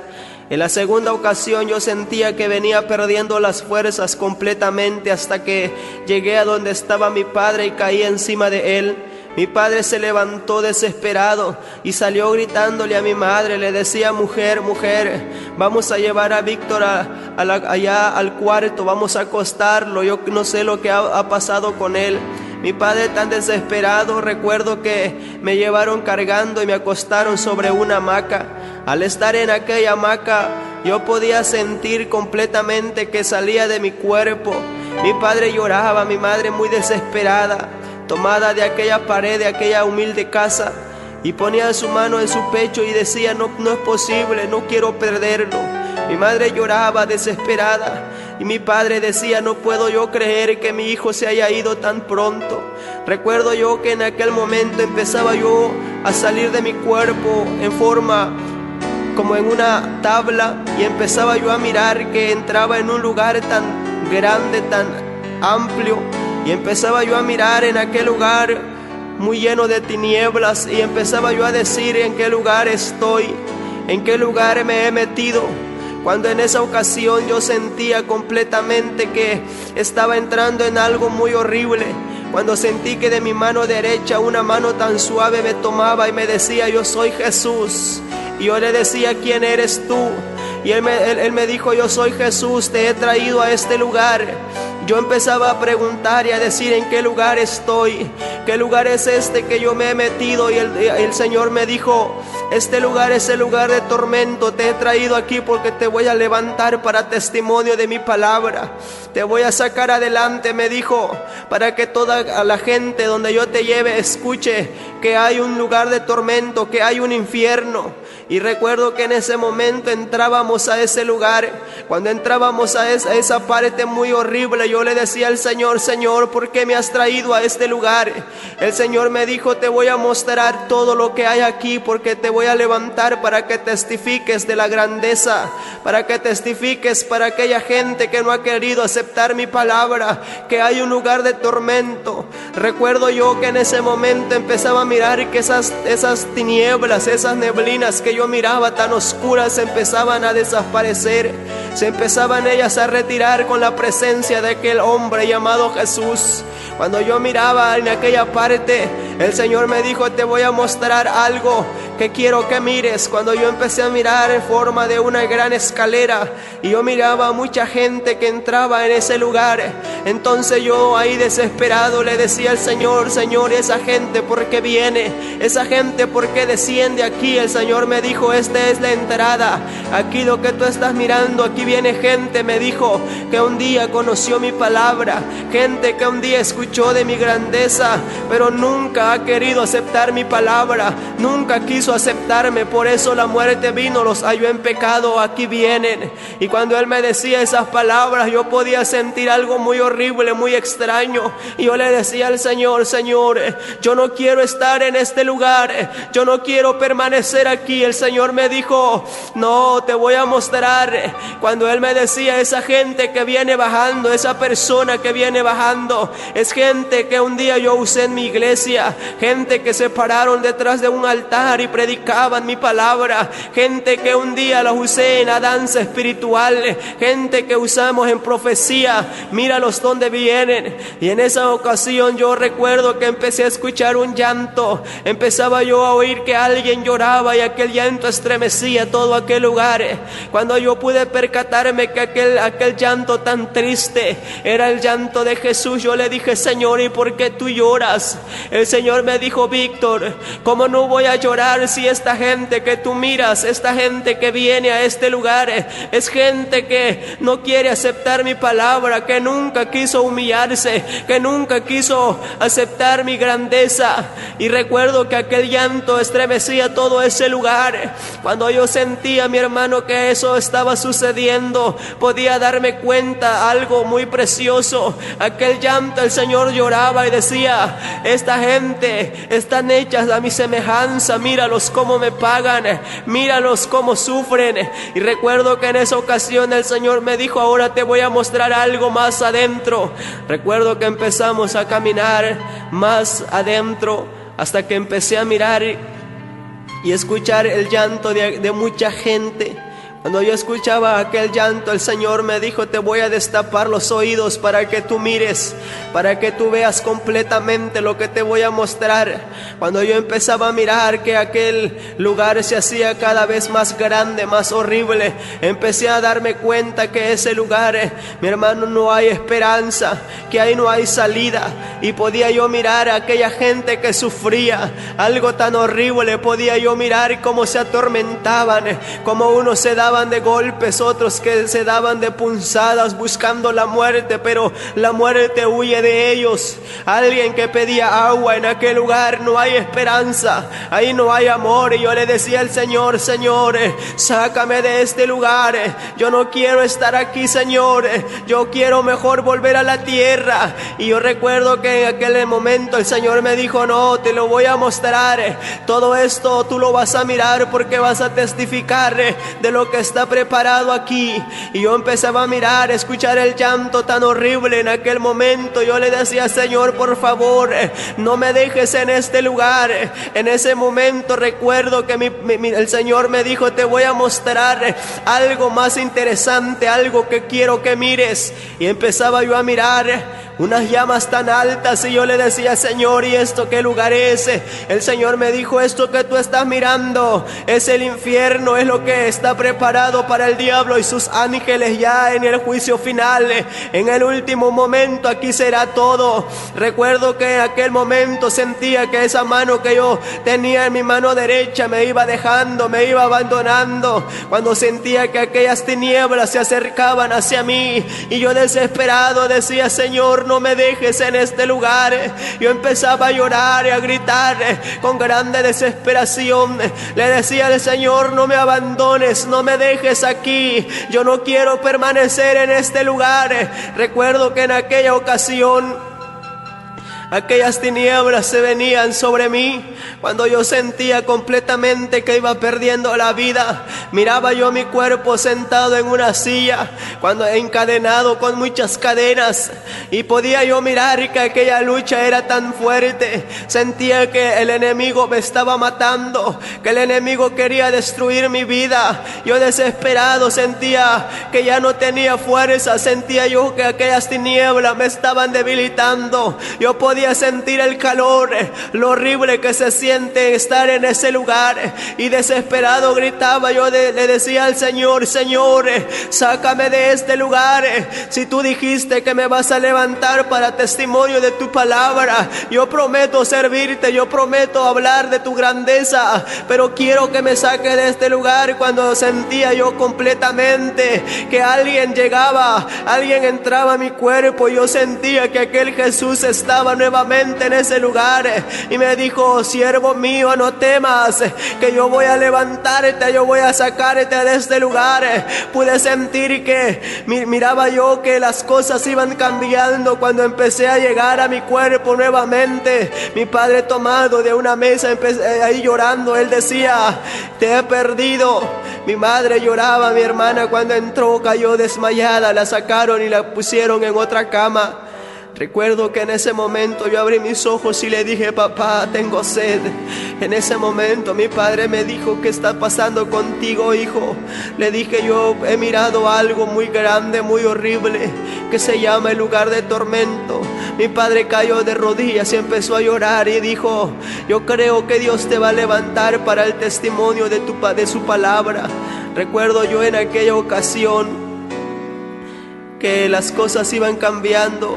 En la segunda ocasión yo sentía que venía perdiendo las fuerzas completamente hasta que llegué a donde estaba mi padre y caí encima de él. Mi padre se levantó desesperado y salió gritándole a mi madre. Le decía: mujer, vamos a llevar a Víctor allá al cuarto, vamos a acostarlo, yo no sé lo que ha pasado con él. Mi padre tan desesperado, recuerdo que me llevaron cargando y me acostaron sobre una hamaca. Al estar en aquella hamaca, yo podía sentir completamente que salía de mi cuerpo. Mi padre lloraba, mi madre muy desesperada, tomada de aquella pared, de aquella humilde casa, y ponía su mano en su pecho y decía: no es posible, no quiero perderlo. Mi madre lloraba desesperada y mi padre decía: no puedo yo creer que mi hijo se haya ido tan pronto. Recuerdo yo que en aquel momento empezaba yo a salir de mi cuerpo en forma como en una tabla, y empezaba yo a mirar que entraba en un lugar tan grande, tan amplio, y empezaba yo a mirar en aquel lugar muy lleno de tinieblas, y empezaba yo a decir: ¿en qué lugar estoy? ¿En qué lugar me he metido? Cuando en esa ocasión yo sentía completamente que estaba entrando en algo muy horrible. Cuando sentí que de mi mano derecha una mano tan suave me tomaba y me decía: yo soy Jesús. Y yo le decía: ¿quién eres tú? Y él me dijo: yo soy Jesús, te he traído a este lugar. Yo empezaba a preguntar y a decir: ¿en qué lugar estoy? ¿Qué lugar es este que yo me he metido? Y el Señor me dijo: este lugar es el lugar de tormento. Te he traído aquí porque te voy a levantar para testimonio de mi palabra. Te voy a sacar adelante, me dijo, para que toda la gente donde yo te lleve escuche que hay un lugar de tormento, que hay un infierno. Y recuerdo que en ese momento entrábamos a ese lugar. Cuando entrábamos a esa parte muy horrible, yo le decía al Señor: Señor, ¿por qué me has traído a este lugar? El Señor me dijo: te voy a mostrar todo lo que hay aquí, porque te voy a levantar para que testifiques de la grandeza, para que testifiques para aquella gente que no ha querido aceptar mi palabra, que hay un lugar de tormento. Recuerdo yo que en ese momento empezaba a mirar que esas tinieblas, esas neblinas que yo miraba tan oscuras, empezaban a desaparecer. Se empezaban ellas a retirar con la presencia de aquel hombre llamado Jesús. Cuando yo miraba en aquella parte, el Señor me dijo: te voy a mostrar algo que quiero que mires. Cuando yo empecé a mirar en forma de una gran escalera, y yo miraba a mucha gente que entraba en ese lugar, entonces yo ahí desesperado le decía al Señor: Señor, esa gente ¿por qué viene? Esa gente ¿por qué desciende aquí? El Señor me dijo: esta es la entrada. Aquí lo que tú estás mirando, aquí viene gente, me dijo, que un día conoció mi palabra, gente que un día escuchó de mi grandeza, pero nunca ha querido aceptar mi palabra, nunca quiso aceptarme. Por eso la muerte vino, los halló en pecado, aquí vienen. Y cuando Él me decía esas palabras, yo podía sentir algo muy horrible, muy extraño. Y yo le decía al Señor: Señor, yo no quiero estar en este lugar, yo no quiero permanecer aquí. El Señor me dijo: no, te voy a mostrar. Cuando Él me decía: esa gente que viene bajando, esa persona que viene bajando, es gente que un día yo usé en mi iglesia, gente que se pararon detrás de un altar y predicaban mi palabra, gente que un día la usé en la danza espiritual, gente que usamos en profecía. Míralos donde vienen. Y en esa ocasión yo recuerdo que empecé a escuchar un llanto, empezaba yo a oír que alguien lloraba, y aquel llanto estremecía todo aquel lugar. Cuando yo pude percatarme que aquel llanto tan triste era el llanto de Jesús, yo le dije: Señor, ¿y por qué tú lloras? El Señor me dijo: Víctor, ¿cómo no voy a llorar si esta gente que tú miras, esta gente que viene a este lugar, es gente que no quiere aceptar mi palabra, que nunca quiso humillarse, que nunca quiso aceptar mi grandeza? Y recuerdo que aquel llanto estremecía todo ese lugar. Cuando yo sentía, mi hermano, que eso estaba sucediendo, podía darme cuenta algo muy precioso. Aquel llanto, el Señor lloraba y decía: esta gente están hechas a mi semejanza, míralos cómo me pagan, míralos cómo sufren. Y recuerdo que en esa ocasión el Señor me dijo: ahora te voy a mostrar algo más adentro. Recuerdo que empezamos a caminar más adentro hasta que empecé a mirar y escuchar el llanto de mucha gente. Cuando yo escuchaba aquel llanto, el Señor me dijo: te voy a destapar los oídos para que tú mires, para que tú veas completamente lo que te voy a mostrar. Cuando yo empezaba a mirar que aquel lugar se hacía cada vez más grande, más horrible, empecé a darme cuenta que ese lugar, mi hermano, no hay esperanza, que ahí no hay salida. Y podía yo mirar a aquella gente que sufría algo tan horrible, podía yo mirar cómo se atormentaban, cómo unos se daban de golpes, otros que se daban de punzadas buscando la muerte, pero la muerte huye de ellos. Alguien que pedía agua en aquel lugar, no hay esperanza, ahí no hay amor. Y yo le decía al Señor: Señor, sácame de este lugar, yo no quiero estar aquí, Señor, yo quiero mejor volver a la tierra. Y yo recuerdo que en aquel momento el Señor me dijo: no, te lo voy a mostrar, todo esto tú lo vas a mirar porque vas a testificar de lo que está preparado aquí. Y yo empezaba a mirar, a escuchar el llanto tan horrible en aquel momento. Yo le decía: Señor, por favor, no me dejes en este lugar. En ese momento recuerdo que el Señor me dijo: te voy a mostrar algo más interesante, algo que quiero que mires. Y empezaba yo a mirar unas llamas tan altas, y yo le decía: Señor, ¿y esto qué lugar es? El Señor me dijo: esto que tú estás mirando es el infierno, es lo que está preparado para el diablo y sus ángeles ya en el juicio final. En el último momento aquí será todo. Recuerdo que en aquel momento sentía que esa mano que yo tenía en mi mano derecha me iba dejando, me iba abandonando, cuando sentía que aquellas tinieblas se acercaban hacia mí. Y yo desesperado decía: Señor, no me dejes en este lugar. Yo empezaba a llorar y a gritar con grande desesperación. Le decía al Señor: no me abandones, no me dejes aquí, yo no quiero permanecer en este lugar. Recuerdo que en aquella ocasión aquellas tinieblas se venían sobre mí. Cuando yo sentía completamente que iba perdiendo la vida, miraba yo mi cuerpo sentado en una silla, cuando encadenado con muchas cadenas, y podía yo mirar que aquella lucha era tan fuerte. Sentía que el enemigo me estaba matando, que el enemigo quería destruir mi vida. Yo desesperado sentía que ya no tenía fuerza, sentía yo que aquellas tinieblas me estaban debilitando. Yo podía sentir el calor, lo horrible que se siente estar en ese lugar, y desesperado gritaba yo, le decía al Señor: Señor, sácame de este lugar. Si tú dijiste que me vas a levantar para testimonio de tu palabra, yo prometo servirte, yo prometo hablar de tu grandeza, pero quiero que me saque de este lugar. Cuando sentía yo completamente que alguien llegaba, alguien entraba a mi cuerpo, yo sentía que aquel Jesús estaba nuevamente en ese lugar, y me dijo: siervo mío, no temas, que yo voy a levantarte, yo voy a sacarte de este lugar. Pude sentir que miraba yo que las cosas iban cambiando cuando empecé a llegar a mi cuerpo nuevamente. Mi padre, tomado de una mesa, ahí llorando, él decía: te he perdido. Mi madre lloraba, mi hermana cuando entró cayó desmayada, la sacaron y la pusieron en otra cama. Recuerdo que en ese momento yo abrí mis ojos y le dije: papá, tengo sed. En ese momento mi padre me dijo: ¿qué está pasando contigo, hijo? Le dije: yo he mirado algo muy grande, muy horrible, que se llama el lugar de tormento. Mi padre cayó de rodillas y empezó a llorar y dijo: yo creo que Dios te va a levantar para el testimonio de su palabra. Recuerdo yo en aquella ocasión que las cosas iban cambiando.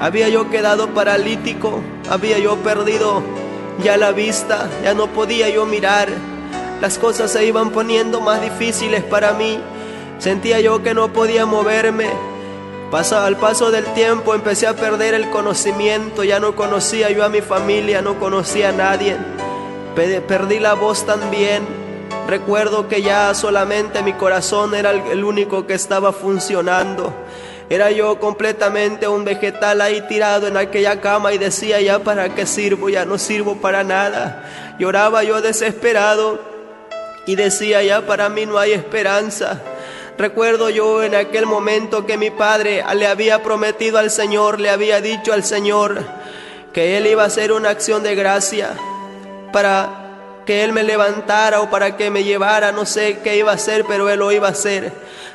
Había yo quedado paralítico, había yo perdido ya la vista, ya no podía yo mirar. Las cosas se iban poniendo más difíciles para mí. Sentía yo que no podía moverme. Al paso del tiempo empecé a perder el conocimiento. Ya no conocía yo a mi familia, no conocía a nadie. Perdí la voz también. Recuerdo que ya solamente mi corazón era el único que estaba funcionando. Era yo completamente un vegetal ahí tirado en aquella cama, y decía: ¿ya para qué sirvo? Ya no sirvo para nada. Lloraba yo desesperado y decía: ya para mí no hay esperanza. Recuerdo yo en aquel momento que mi padre le había prometido al Señor, le había dicho al Señor que Él iba a hacer una acción de gracia para que Él me levantara o para que me llevara, no sé qué iba a hacer, pero Él lo iba a hacer.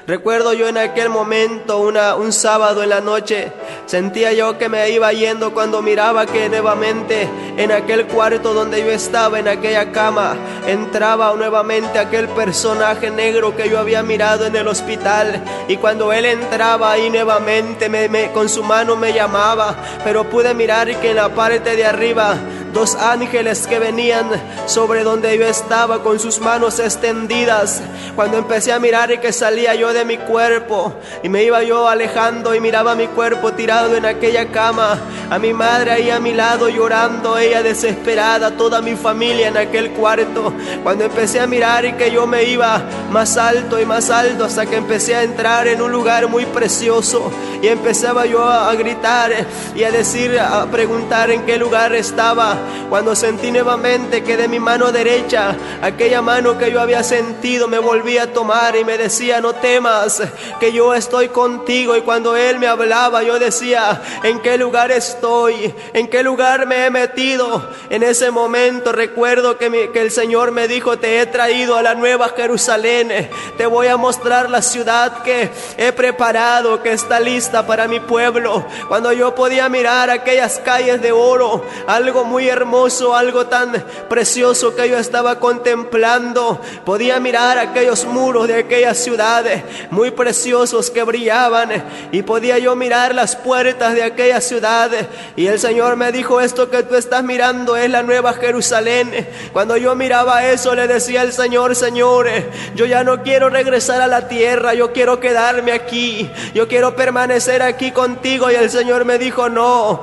Recuerdo yo en aquel momento, un sábado en la noche, sentía yo que me iba yendo cuando miraba que nuevamente en aquel cuarto donde yo estaba, en aquella cama, entraba nuevamente aquel personaje negro que yo había mirado en el hospital. Y cuando él entraba ahí nuevamente, con su mano me llamaba, pero pude mirar que en la parte de arriba, dos ángeles que venían sobre donde yo estaba con sus manos extendidas. Cuando empecé a mirar y que salía yo de mi cuerpo y me iba yo alejando y miraba mi cuerpo tirado en aquella cama, a mi madre ahí a mi lado llorando, ella desesperada, toda mi familia en aquel cuarto. Cuando empecé a mirar y que yo me iba más alto y más alto hasta que empecé a entrar en un lugar muy precioso y empezaba yo a gritar y a decir, a preguntar en qué lugar estaba. Cuando sentí nuevamente que de mi mano derecha, aquella mano que yo había sentido me volvía a tomar y me decía, no temas, que yo estoy contigo. Y cuando él me hablaba, yo decía, ¿en qué lugar estoy? ¿En qué lugar me he metido? En ese momento recuerdo que el Señor me dijo, te he traído a la Nueva Jerusalén, te voy a mostrar la ciudad que he preparado, que está lista para mi pueblo. Cuando yo podía mirar aquellas calles de oro, algo muy hermoso, algo tan precioso que yo estaba contemplando, podía mirar aquellos muros de aquellas ciudades muy preciosos que brillaban, y podía yo mirar las puertas de aquella ciudad. Y el Señor me dijo, esto que tú estás mirando es la Nueva Jerusalén. Cuando yo miraba eso, le decía al Señor, Señor, yo ya no quiero regresar a la tierra, yo quiero quedarme aquí, yo quiero permanecer aquí contigo. Y el Señor me dijo, no,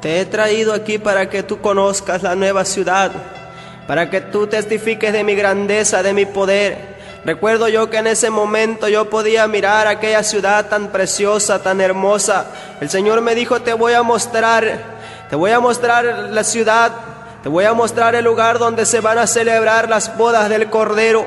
te he traído aquí para que tú conozcas la nueva ciudad, para que tú testifiques de mi grandeza, de mi poder. Recuerdo yo que en ese momento yo podía mirar aquella ciudad tan preciosa, tan hermosa. El Señor me dijo, te voy a mostrar la ciudad, te voy a mostrar el lugar donde se van a celebrar las bodas del Cordero.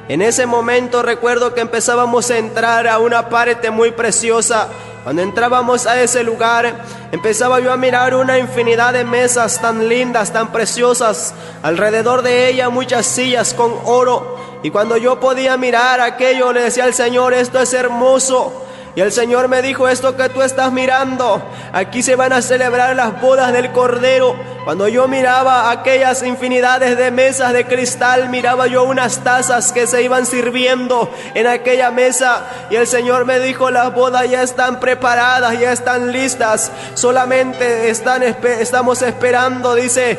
En ese momento recuerdo que empezábamos a entrar a una parte muy preciosa. Cuando entrábamos a ese lugar, empezaba yo a mirar una infinidad de mesas tan lindas, tan preciosas. Alrededor de ella muchas sillas con oro. Y cuando yo podía mirar aquello, le decía al Señor, esto es hermoso. Y el Señor me dijo, esto que tú estás mirando, aquí se van a celebrar las bodas del Cordero. Cuando yo miraba aquellas infinidades de mesas de cristal, miraba yo unas tazas que se iban sirviendo en aquella mesa. Y el Señor me dijo, las bodas ya están preparadas, ya están listas. Solamente estamos esperando, dice,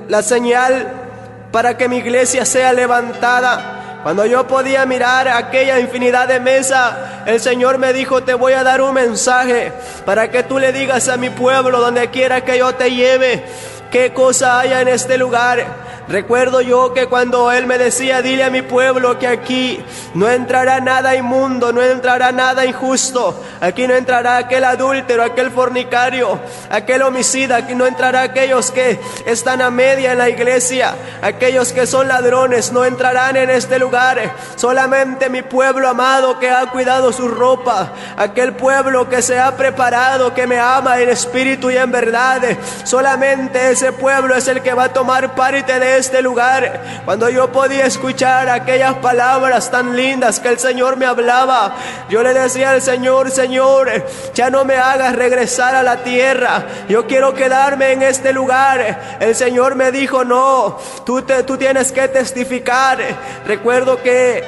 la señal para que mi iglesia sea levantada. Cuando yo podía mirar aquella infinidad de mesa, el Señor me dijo, te voy a dar un mensaje para que tú le digas a mi pueblo, donde quiera que yo te lleve, qué cosa haya en este lugar. Recuerdo yo que cuando Él me decía, dile a mi pueblo que aquí no entrará nada inmundo, no entrará nada injusto, aquí no entrará aquel adúltero, aquel fornicario, aquel homicida, aquí no entrará aquellos que están a media en la iglesia, aquellos que son ladrones, no entrarán en este lugar. Solamente mi pueblo amado que ha cuidado su ropa, aquel pueblo que se ha preparado, que me ama en espíritu y en verdad, solamente ese pueblo es el que va a tomar parte de este lugar. Cuando yo podía escuchar aquellas palabras tan lindas que el Señor me hablaba, yo le decía al Señor, Señor, ya no me hagas regresar a la tierra, yo quiero quedarme en este lugar. El Señor me dijo, no, tú tienes que testificar. Recuerdo que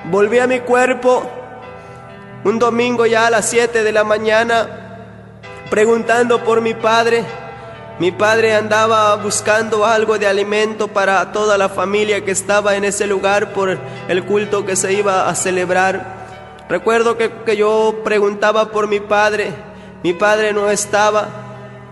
volví a mi cuerpo un domingo ya a las 7 de la mañana, preguntando por mi padre. Mi padre andaba buscando algo de alimento para toda la familia que estaba en ese lugar por el culto que se iba a celebrar. Recuerdo que yo preguntaba por mi padre no estaba.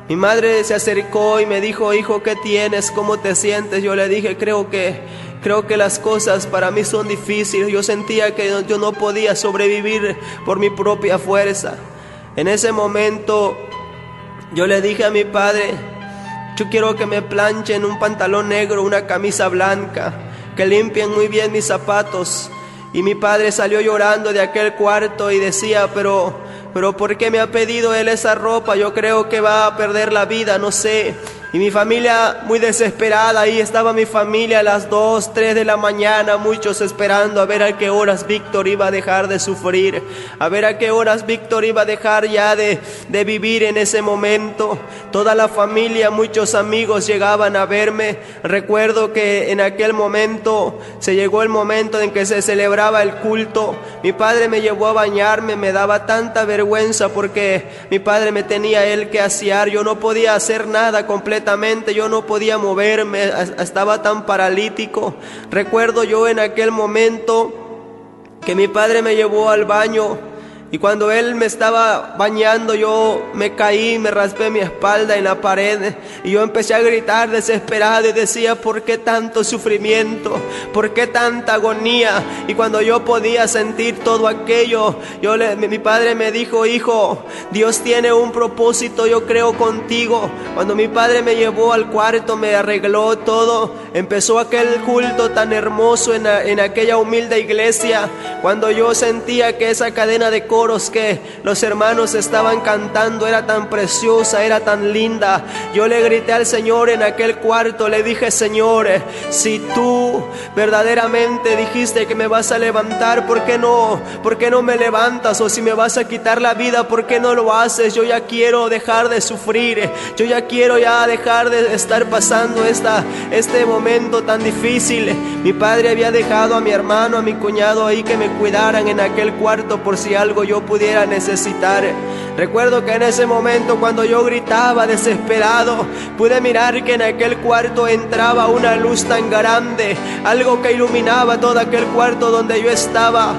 Mi madre se acercó y me dijo, hijo, ¿qué tienes? ¿Cómo te sientes? Yo le dije, creo que las cosas para mí son difíciles. Yo sentía que yo no podía sobrevivir por mi propia fuerza. En ese momento yo le dije a mi padre, yo quiero que me planchen un pantalón negro, una camisa blanca, que limpien muy bien mis zapatos. Y mi padre salió llorando de aquel cuarto y decía, pero ¿por qué me ha pedido él esa ropa? Yo creo que va a perder la vida, no sé. Y mi familia muy desesperada, ahí estaba mi familia a las 2, 3 de la mañana, muchos esperando a ver a qué horas Víctor iba a dejar de sufrir, a ver a qué horas Víctor iba a dejar ya de vivir en ese momento. Toda la familia, muchos amigos llegaban a verme. Recuerdo que en aquel momento se llegó el momento en que se celebraba el culto. Mi padre me llevó a bañarme, me daba tanta vergüenza porque mi padre me tenía él que asear. Yo no podía hacer nada completamente, yo no podía moverme, estaba tan paralítico. Recuerdo yo en aquel momento que mi padre me llevó al baño. Y cuando él me estaba bañando, yo me caí, me raspé mi espalda en la pared. Y yo empecé a gritar desesperado y decía, ¿por qué tanto sufrimiento? ¿Por qué tanta agonía? Y cuando yo podía sentir todo aquello, mi padre me dijo, hijo, Dios tiene un propósito, yo creo contigo. Cuando mi padre me llevó al cuarto, me arregló todo, empezó aquel culto tan hermoso en aquella humilde iglesia. Cuando yo sentía que esa cadena de coros que los hermanos estaban cantando era tan preciosa, era tan linda, yo le grité al Señor en aquel cuarto, le dije, Señor, si tú verdaderamente dijiste que me vas a levantar, ¿por qué no me levantas? O si me vas a quitar la vida, ¿por qué no lo haces? Yo ya quiero dejar de sufrir, yo ya quiero dejar de estar pasando este momento tan difícil. Mi padre había dejado a mi hermano, a mi cuñado ahí que me cuidaran en aquel cuarto por si algo yo pudiera necesitar. Recuerdo que en ese momento, cuando yo gritaba desesperado, pude mirar que en aquel cuarto entraba una luz tan grande, algo que iluminaba todo aquel cuarto donde yo estaba.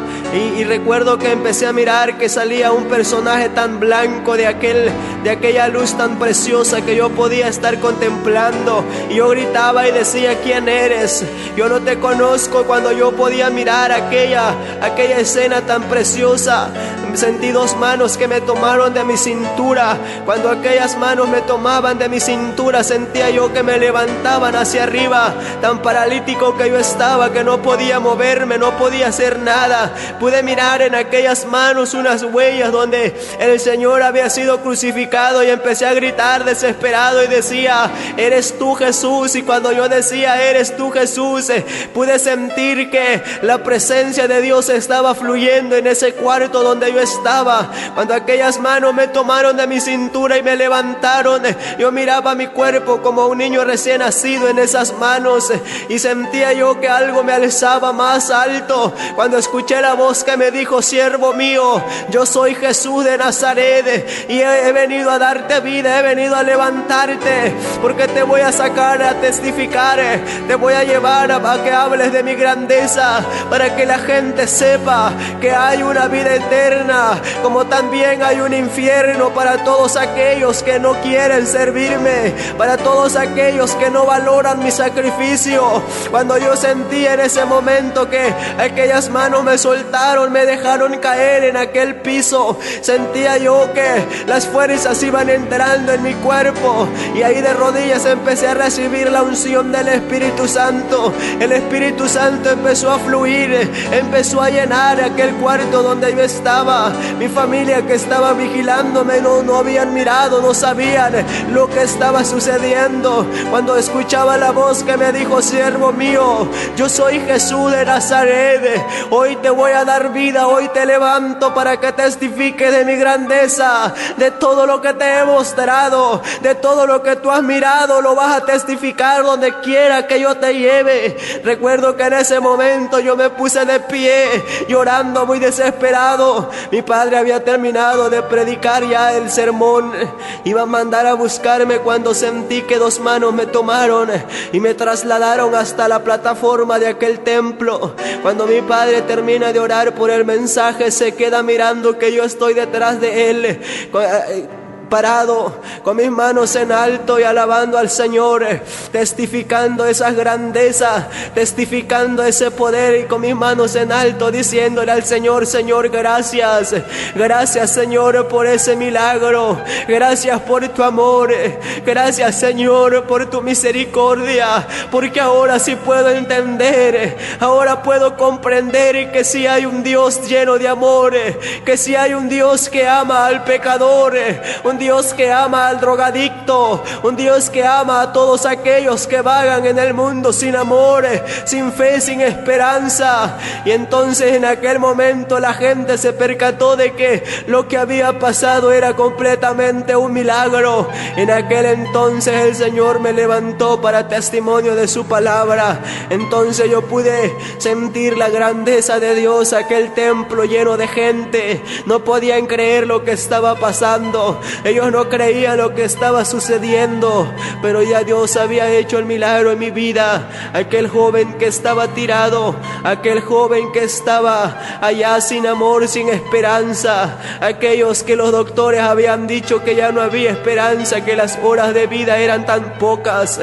Y recuerdo que empecé a mirar que salía un personaje tan blanco de aquella luz tan preciosa que yo podía estar contemplando. Y yo gritaba y decía, ¿quién eres? Yo no te conozco. Cuando yo podía mirar aquella escena tan preciosa, sentí dos manos que me tomaron de mi cintura. Cuando aquellas manos me tomaban de mi cintura, sentía yo que me levantaban hacia arriba. Tan paralítico que yo estaba, que no podía moverme, no podía hacer nada. Pude mirar en aquellas manos unas huellas donde el Señor había sido crucificado, y empecé a gritar desesperado y decía, eres tú, Jesús. Y cuando yo decía, eres tú, Jesús, pude sentir que la presencia de Dios estaba fluyendo en ese cuarto donde yo estaba. Cuando aquellas manos me tomaron de mi cintura y me levantaron, yo miraba mi cuerpo como un niño recién nacido en esas manos, y sentía yo que algo me alzaba más alto. Cuando escuché la voz que me dijo, siervo mío, yo soy Jesús de Nazaret, y he venido a darte vida, he venido a levantarte, porque te voy a sacar a testificar, te voy a llevar a que hables de mi grandeza, para que la gente sepa que hay una vida eterna, como también hay un infierno para todos aquellos que no quieren servirme, para todos aquellos que no valoran mi sacrificio. Cuando yo sentí en ese momento que aquellas manos me soltaron, me dejaron caer en aquel piso, sentía yo que las fuerzas iban entrando en mi cuerpo, y ahí de rodillas empecé a recibir la unción del Espíritu Santo. El Espíritu Santo empezó a fluir, empezó a llenar aquel cuarto donde yo estaba. Mi familia que estaba vigilándome no habían mirado, no sabían lo que estaba sucediendo. Cuando escuchaba la voz que me dijo, siervo mío, yo soy Jesús de Nazaret, hoy te voy a dar vida, hoy te levanto para que testifiques de mi grandeza, de todo lo que te he mostrado, de todo lo que tú has mirado, lo vas a testificar donde quiera que yo te lleve. Recuerdo que en ese momento yo me puse de pie, llorando muy desesperado. Mi padre había terminado de predicar ya el sermón, iba a mandar a buscarme cuando sentí que dos manos me tomaron y me trasladaron hasta la plataforma de aquel templo. Cuando mi padre termina de orar por el mensaje, se queda mirando que yo estoy detrás de él, parado con mis manos en alto y alabando al Señor, testificando esas grandezas, testificando ese poder, y con mis manos en alto diciéndole al Señor, Señor, gracias, gracias Señor por ese milagro, gracias por tu amor, gracias Señor por tu misericordia, porque ahora sí puedo entender, ahora puedo comprender que sí hay un Dios lleno de amor, que sí hay un Dios que ama al pecador, un un Dios que ama al drogadicto, un Dios que ama a todos aquellos que vagan en el mundo sin amor, sin fe, sin esperanza. Y entonces en aquel momento la gente se percató de que lo que había pasado era completamente un milagro. En aquel entonces el Señor me levantó para testimonio de su palabra. Entonces yo pude sentir la grandeza de Dios, aquel templo lleno de gente. No podían creer lo que estaba pasando, ellos no creían lo que estaba sucediendo, pero ya Dios había hecho el milagro en mi vida. Aquel joven que estaba tirado, aquel joven que estaba allá sin amor, sin esperanza, aquellos que los doctores habían dicho que ya no había esperanza, que las horas de vida eran tan pocas.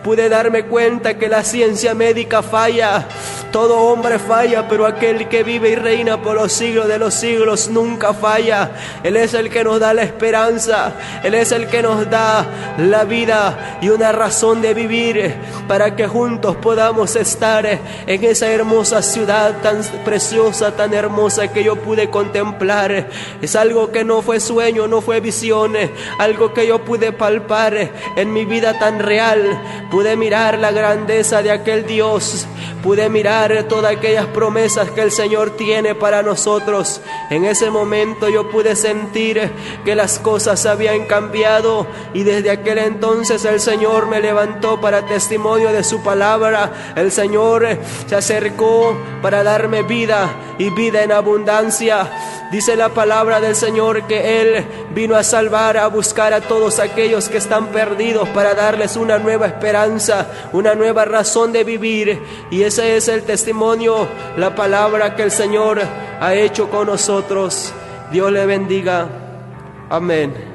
Pude darme cuenta que la ciencia médica falla, todo hombre falla, pero aquel que vive y reina por los siglos de los siglos nunca falla. Él es el que nos da la esperanza, Él es el que nos da la vida y una razón de vivir para que juntos podamos estar en esa hermosa ciudad tan preciosa, tan hermosa que yo pude contemplar. Es algo que no fue sueño, no fue visión, algo que yo pude palpar en mi vida tan real. Pude mirar la grandeza de aquel Dios, pude mirar todas aquellas promesas que el Señor tiene para nosotros. En ese momento yo pude sentir que las cosas habían cambiado, y desde aquel entonces el Señor me levantó para testimonio de su palabra. El Señor se acercó para darme vida y vida en abundancia. Dice la palabra del Señor que Él vino a salvar, a buscar a todos aquellos que están perdidos, para darles una nueva esperanza, una nueva razón de vivir. Y ese es el testimonio, la palabra que el Señor ha hecho con nosotros. Dios le bendiga. Amén.